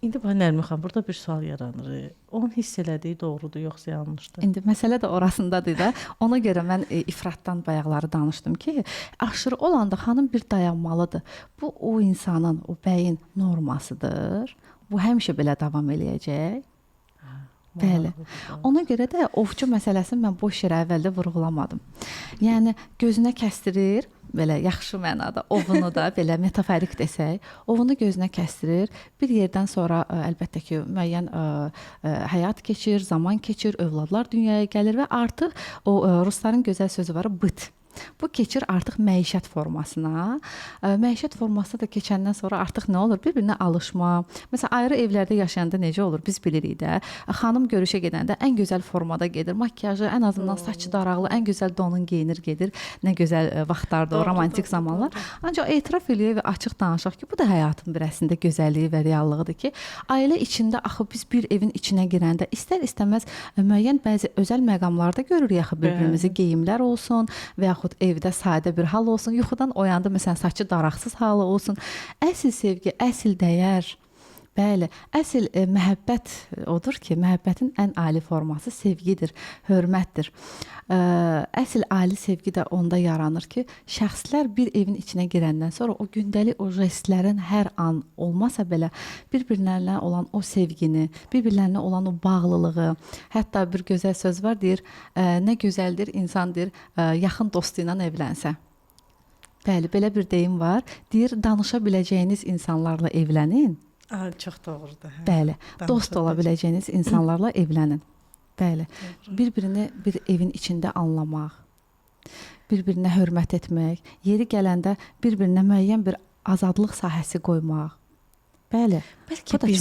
İndi bax Nərmin xanım, burada bir sual yaranır. Onun hiss elədiyi doğrudur, yoxsa yanlışdır? İndi məsələ də orasındadır da. Ona görə mən ifratdan bayaqları danışdım ki, aşırı olanda xanım bir dayanmalıdır. Bu o insanın, o bəyin normasıdır. Bu həmişə belə davam eləyəcək. Bəli. Ona görə də ovçu məsələsini mən boş yerə əvvəldə vurğulamadım. Yəni gözünə kəstirir, belə yaxşı mənada ovunu da belə metaforik desək, ovunu gözünə kəstirir. Bir yerdən sonra əlbəttə ki, müəyyən həyat keçir, zaman keçir, övladlar dünyaya gəlir və artıq o rusların gözəl sözü var, bıt. Bu keçir artıq məişət formasına. Məişət formasına da keçəndən sonra artıq nə olur? Bir-birinə alışma. Məsələn, ayrı evlərdə yaşayanda necə olur? Biz bilirik də. Xanım görüşə gedəndə ən gözəl formada gedir. Makyajı, ən azından saçı daraqlı, ən gözəl donun geyinir, gedir. Nə gözəl vaxtlardır o romantik zamanlar. Ancaq etiraf eləyək və açıq danışaq ki, bu da həyatın bir əslində gözəlliyi və reallığıdır ki, ailə içində axı biz bir evin içinə girəndə istər-istəməz müəyyən bəzi özəl məqamlarda görürük axı bir-birimizi, geyimlər olsun və yaxud evdə sadə bir hal olsun, yuxudan oyandı, məsələn, saçı daraqsız halı olsun. Əsl sevgi, əsl dəyər, bəli, əsl məhəbbət odur ki, məhəbbətin ən ali forması sevgidir, hörmətdir. Əsl ali sevgi də onda yaranır ki, şəxslər bir evin içinə girəndən sonra o gündəlik o jestlərin hər an olmasa belə bir-birlərinə olan o sevgini, bir-birlərinə olan o bağlılığı, hətta bir gözəl söz var, deyir, nə gözəldir insan, deyir, yaxın dostu ilə evlənsə. Bəli, belə bir deyim var. Deyir, danışa biləcəyiniz insanlarla evlənin. Çox doğrudur. Hə. Bəli, dost ola biləcəyiniz insanlarla evlənin. Bəli, bir-birini bir evin içində anlamaq, bir-birinə hörmət etmək, yeri gələndə bir-birinə müəyyən bir azadlıq sahəsi qoymaq. Bəli, Bəlkə biz